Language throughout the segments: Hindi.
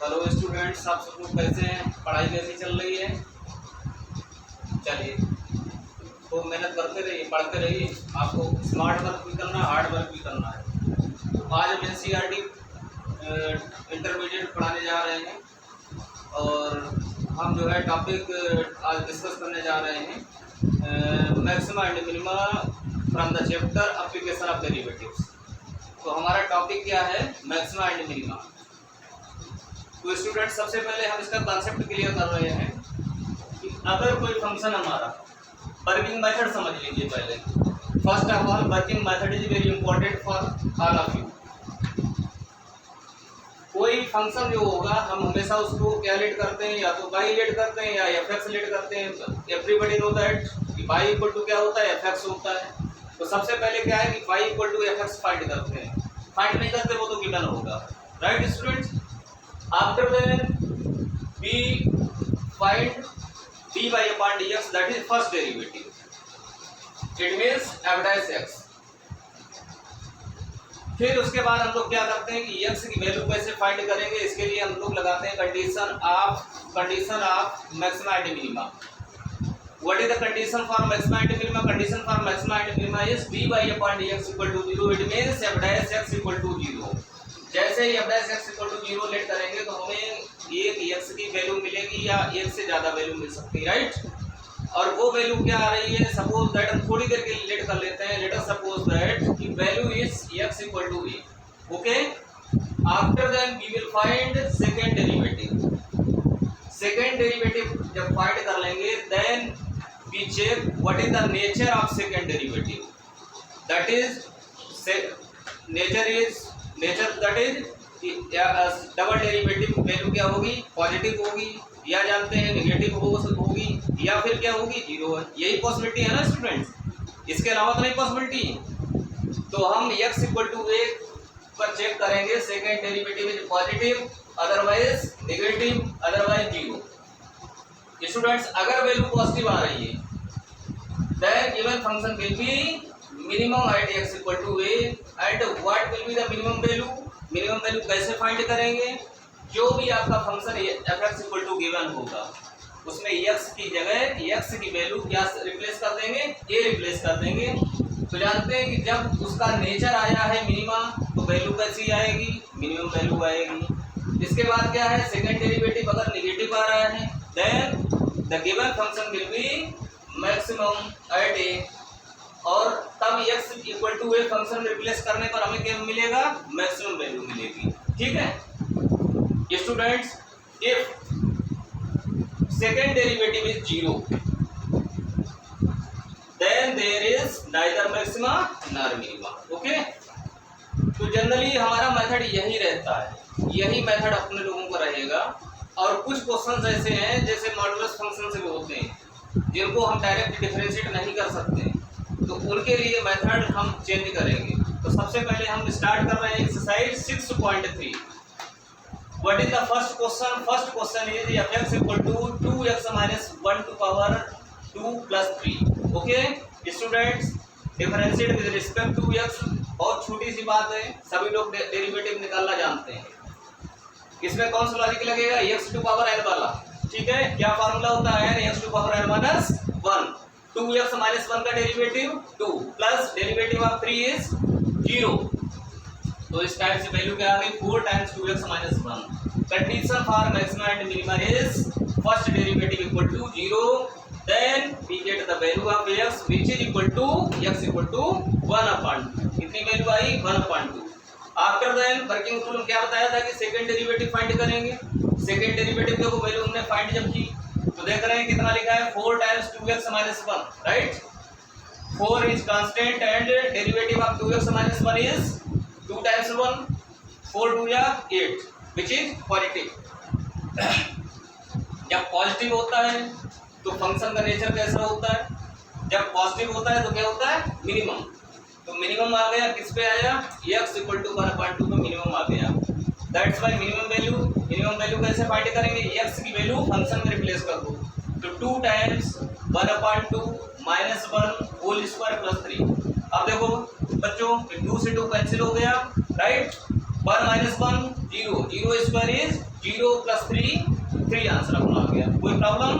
हेलो स्टूडेंट्स, आप सब लोग कैसे हैं? पढ़ाई कैसी चल रही है? चलिए, तो मेहनत करते रहिए, पढ़ते रहिए। आपको स्मार्ट वर्क भी करना है, हार्ड वर्क भी करना है। तो आज हम NCERT इंटरमीडिएट पढ़ाने जा रहे हैं और हम जो है टॉपिक आज डिस्कस करने जा रहे हैं maxima and minima from the chapter application of derivatives. तो हमारा टॉपिक क्या है? Maxima and minima. तो स्टूडेंट, सबसे पहले हम इसका कॉन्सेप्ट क्लियर कर रहे हैं कि अगर कोई फंक्शन हमारा वर्किंग मेथड समझ लीजिए पहले। First of all, working method is very important for all of you. कोई फंक्शन जो होगा हम हमेशा उसको क्या लेट करते हैं, या तो बाई लेट करते हैं या एफ लेट करते हैं। एवरीबडी नो दैट कि बाई इक्वल टू क्या होता है, एफ होता है। तो सबसे पहले क्या है कि y equal to f find करते हैं। फाइंड नहीं करते वो तो गिवन होगा, right students? After then we find dy upon dx, that is first derivative. It means f dash x. फिर उसके बाद हम लोग क्या करते हैं कि x की वैल्यू कैसे फाइंड करेंगे, इसके लिए हम लोग लगाते हैं condition of maxima and minima. What is the condition for maxima and minima? Condition for maxima and minima is dy upon dx equal to 0. It means f dash x equal to 0. जैसे ही f dash x equal to 0 let करेंगे तो हमें एक x की वैल्यू मिलेगी या एक से ज़्यादा वैल्यू मिल सकती है, राइट? और वो वैल्यू क्या आ रही है? सपोज दैट हम थोड़ी देर के लिए लेट कर लेते हैं। लेट अस सपोज दैट कि value is x equal to a, okay? After then we will find second derivative. Second derivative जब फाइंड कर लेंगे then we check what is the nature of second derivative. That is nature that is double derivative value क्या होगी? पॉजिटिव होगी, या जानते हैं नेगेटिव होगी, या फिर क्या होगी? जीरो है। यही पॉसिबिलिटी है ना स्टूडेंट्स, इसके अलावा तो नहीं पॉसिबिलिटी। तो हम x इक्वल टू a पर चेक करेंगे second derivative is positive, otherwise negative, otherwise zero. Students, अगर वैल्यू पॉजिटिव आ रही है then given function will be minimum at x equal to a, and what will be the minimum value? minimum value कैसे फाइंड करेंगे? जो भी आपका function f(x equal to given होगा उसमें x की जगह x की वैल्यू क्या रिप्लेस कर देंगे? a रिप्लेस कर देंगे। तो जानते हैं कि जब उसका नेचर आया है मिनिमा तो वैल्यू कैसी आएगी? मिनिमम वैल्यू आएगी। इसके बाद क्या है? सेकेंड डेरिवेटिव अगर नेगेटिव आ रहा है then the given function will be maximum at a, और तब x equal to a function replace करने पर हमें क्या मिलेगा? मैक्सिमम वैल्यू मिलेगी, ठीक है students? If second derivative is zero then there is neither maxima nor minima, okay? तो जनरली हमारा मेथड यही रहता है, यही मेथड अपने लोगों का रहेगा। और कुछ क्वेश्चंस ऐसे हैं जैसे मॉडुलस फंक्शन से होते हैं जिनको हम डायरेक्ट डिफरेंशिएट नहीं कर सकते, तो उनके लिए मेथड हम चेंज करेंगे। तो सबसे पहले हम स्टार्ट कर रहे हैं exercise 6.3। What is the first question? First question is f(x equal to 2x minus 1 to power 2 plus 3, okay students? Differentiate with respect to x, बहुत छोटी सी बात है, सभी लोग डेरिवेटिव निकालना जानते हैं। इसमें कौन सा लॉजिक लगेगा? x टू पावर n वाला, ठीक है? क्या फॉर्मूला होता है? x to power n minus 1। 2x minus 1 का derivative 2 plus derivative of 3 is 0। तो इस टाइप से वैल्यू क्या आ गई? 4 times 2x minus 1। Condition for maxima and minima is first derivative equal to 0, then we get the value of x which is equal to x equal to 1/2। कितनी वैल्यू आई? 1/2। आफ्टर देन वर्किंग रूल क्या बताया था कि सेकंड डेरिवेटिव फाइंड करेंगे। सेकंड डेरिवेटिव को वैल्यू हमने फाइंड जब की तो देख रहे हैं कितना लिखा है? 4 times 2x minus 1, right? 4 is constant and derivative of 2x minus 1 is 2 times 1, 4 2 या 8 विच इज पॉजिटिव। जब पॉजिटिव होता है तो फंक्शन का नेचर कैसा होता है? जब पॉजिटिव होता है तो क्या होता है? मिनिमम। तो मिनिमम आ गया, किस पे आया? x इक्वल टू 1/2 पे मिनिमम आ गया। दैट्स वाई मिनिमम वैल्यू कैसे फाइंड करेंगे? x की वैल्यू फंक्शन में रिप्लेस कर दो। तो 2 times 1/2 minus 1 whole square plus 3। अब देखो बच्चों, 2 से 2 कैंसिल हो गया, right? 1 minus 1 0, 0 square is 0। 0 + 3 answer अपना आ गया। कोई problem?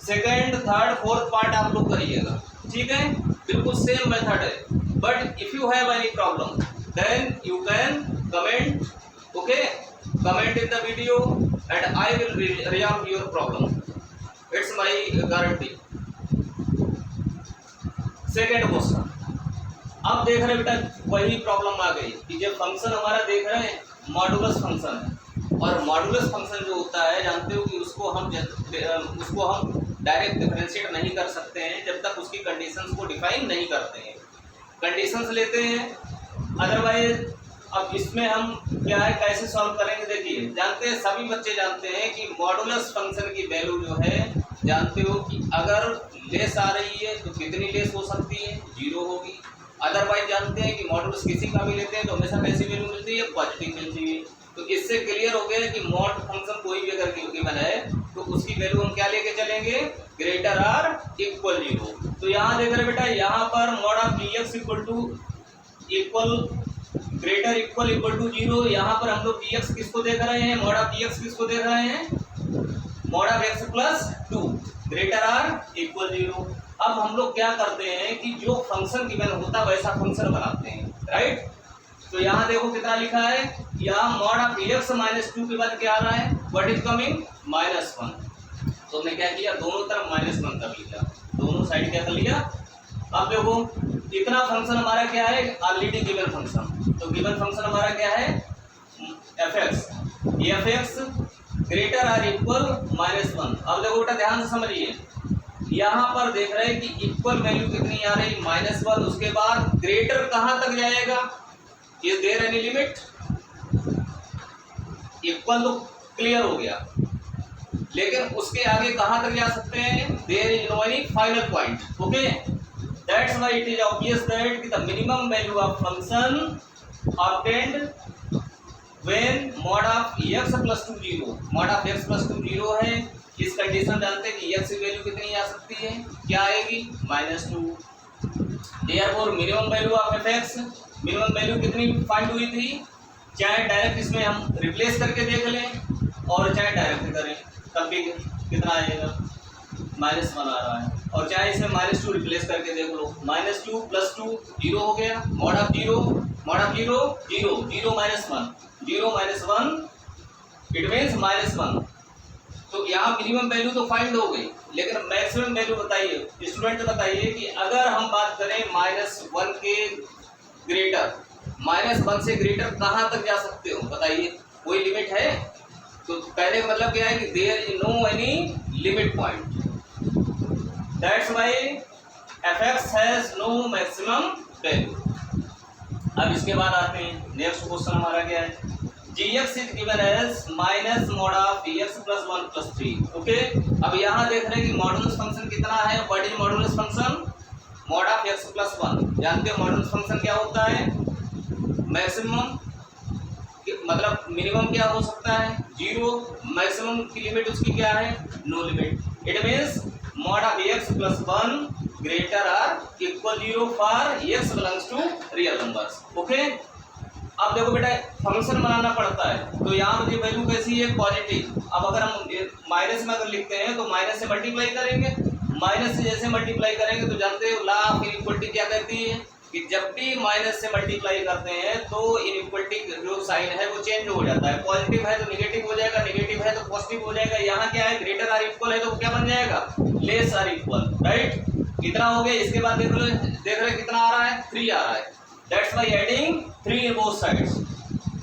Second, third, fourth part आप लोग करिएगा, ठीक है, बिल्कुल सेम मेथड है। But if you have any problem then you can comment, okay, comment in the video and I will resolve your problem. It's my guarantee. Second question, अब देख रहे बेटा वही प्रॉब्लम आ गई कि जब फंक्शन हमारा देख रहे हैं मॉडुलस फंक्शन है, और मॉडुलस फंक्शन जो होता है जानते हो कि उसको हम डायरेक्ट डिफरेंशिएट नहीं कर सकते हैं जब तक उसकी कंडीशंस को डिफाइन नहीं करते हैं। कंडीशंस लेते हैं, अदरवाइज अब इसमें हम क्या है कैसे सॉल्व करेंगे, देखिए जानते हैं सभी बच्चे जानते हैं कि मॉडुलस फंक्शन की वैल्यू जो है जानते हो कि अगर लेस आ रही है तो कितनी लेस हो सकती है, 0 होगी। अदरवाइज जानते हैं कि मॉडुलस किसी का भी लेते हैं तो हमेशा कैसी वैल्यू मिलती है, पॉजिटिव मिलती है। तो इससे क्लियर हो गया कि मॉड फंक्शन कोई भी अगर गिवन है तो उसकी वैल्यू हम क्या लेके चलेंगे, ग्रेटर आर इक्वल 0। तो यहाँ देख रहे बेटा, यहाँ पर mod of dx equal greater equal 0, यहाँ पर हम लोग dx किसको देख रहे हैं, मॉड ऑफ dx किसको देख रहे हैं, mod of x + 2 greater or equal 0। अब हम लोग क्या करते हैं कि जो फंक्शन गिवन होता है वैसा फंक्शन बनाते हैं, राइट। तो यहाँ देखो कितना लिखा है, यहाँ मॉड ऑफ x - 2 के बाद क्या आ रहा है, व्हाट इज कमिंग, -1। तो हमने क्या किया, दोनों तरफ -1 कर लिया, दोनों साइड क्या कर लिया। अब देखो इतना फंक्शन हमारा क्या है, ऑलरेडी गिवन फंक्शन। तो गिवन फंक्शन हमारा क्या है, f(x) ग्रेटर आर इक्वल -1। अब देखो बेटा ध्यान से समझिए, यहाँ पर देख रहे हैं कि इक्वल वैल्यू कितनी आ रही, -1। उसके बाद ग्रेटर कहाँ तक जाएगा, is there any limit, equal तो क्लियर हो गया, लेकिन उसके आगे कहाँ तक जा सकते हैं, there is no any final point, okay. That's why it is obvious that the minimum value of function obtained when mod of x + 2 0, mod of x + 2 0 है। इस कंडीशन जानते हैं कि x की वैल्यू कितनी आ सकती है, क्या आएगी, -2। Therefore minimum value of f(x), minimum value कितनी फाइंड हुई थी, चाहे डायरेक्ट इसमें हम रिप्लेस करके देख लें और चाहे डायरेक्ट करें तब भी कितना आएगा, -1 आ रहा है, और चाहे इसमें -2 रिप्लेस करके देख लो, -2 + 2 0 हो गया, मॉड ऑफ 0 0 0 -1 0 -1 इट मीन्स -1। तो यहाँ मिनिमम वैल्यू तो फाइंड हो गई, लेकिन मैक्सिमम वैल्यू बताइए स्टूडेंट, बताइए कि अगर हम बात करें -1 के ग्रेटर, -1 से ग्रेटर कहाँ तक जा सकते हो बताइए, कोई लिमिट है। तो पहले का मतलब क्या है कि there is no any limit point, that's why f(x) has no maximum value. अब इसके बाद आते हैं नेक्स्ट क्वेश्चन हमारा क्या है, gx is given as -mod of x + 1 + 3, okay. अब यहाँ देख रहे हैं कि मॉडुलस फंक्शन कितना है, what is modulus function, mod of x + 1। जानते हो मॉडुलस फंक्शन क्या होता है, मैक्सिमम मतलब मिनिमम क्या हो सकता है, 0, मैक्सिमम की लिमिट उसकी क्या है, no limit. It means mod of x + 1 greater or equal 0 for x belongs to real numbers, okay. अब देखो बेटा फंक्शन बनाना पड़ता है, तो यहाँ मुझे वैल्यू कैसी है, पॉजिटिव। अब अगर हम माइनस में अगर लिखते हैं तो माइनस से मल्टीप्लाई करेंगे, माइनस से जैसे मल्टीप्लाई करेंगे तो जानते हो लॉ ऑफ इनइक्वालिटी क्या कहती है कि जब भी माइनस से मल्टीप्लाई करते हैं तो इनइक्वालिटी जो साइन है वो चेंज हो जाता है, पॉजिटिव है तो नेगेटिव हो जाएगा, नेगेटिव है तो पॉजिटिव हो जाएगा। यहाँ क्या है, ग्रेटर आर इक्वल है तो क्या बन जाएगा, लेस आर इक्वल, राइट। कितना हो गया, इसके बाद देख रहे कितना आ रहा है, 3 आ रहा है, that's why adding 3 in both sides.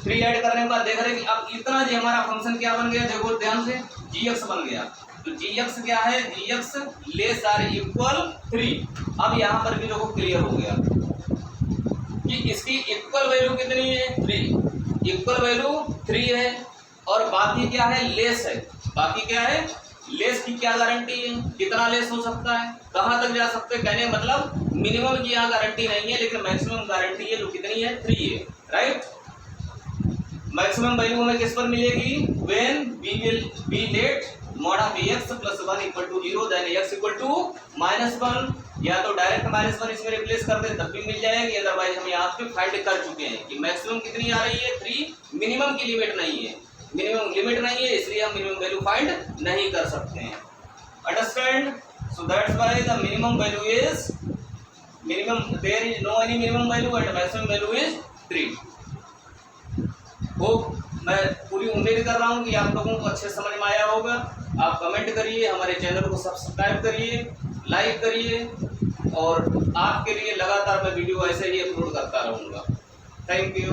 3 add करने के बाद देख रहे कि अब इतना जो हमारा फंक्शन क्या बन गया, देखो ध्यान से, gx बन गया। तो gx क्या है, gx लेस आर इक्वल 3। अब यहाँ पर भी देखो क्लियर हो गया कि इसकी इक्वल वैल्यू कितनी है, 3, इक्वल वैल्यू 3 है, और बाकी क्या है, लेस है। बाकी क्या है, लेस की क्या गारंटी है, कितना लेस हो सकता है, कहाँ तक जा सकते हैं, कहने मतलब मिनिमम की यहाँ गारंटी नहीं है, लेकिन मैक्सिमम गारंटी है, जो कितनी है, 3 है, राइट। मैक्सिमम वैल्यू हमें किस पर मिलेगी, when we will be let mod of x + 1 = 0 then x = -1, या तो डायरेक्ट -1 इसमें रिप्लेस कर दे तब भी मिल जाएगी, अदरवाइज हम यहाँ पे फाइंड कर चुके हैं कि मैक्सिमम कितनी आ रही है, 3, मिनिमम की लिमिट नहीं है। मिनिमम लिमिट नहीं है, इसलिए हम मिनिमम वैल्यू फाइंड नहीं कर सकते हैं। Understand? So that's why the minimum value is minimum, there is no any minimum value and maximum value is 3। Hope मैं पूरी उम्मीद कर रहा हूँ कि आप लोगों को अच्छे समझ में आया होगा। आप कमेंट करिए, हमारे चैनल को सब्सक्राइब करिए, लाइक करिए, और आपके लिए लगातार मैं वीडियो ऐसे ही अपलोड करता रहूँगा। Thank you.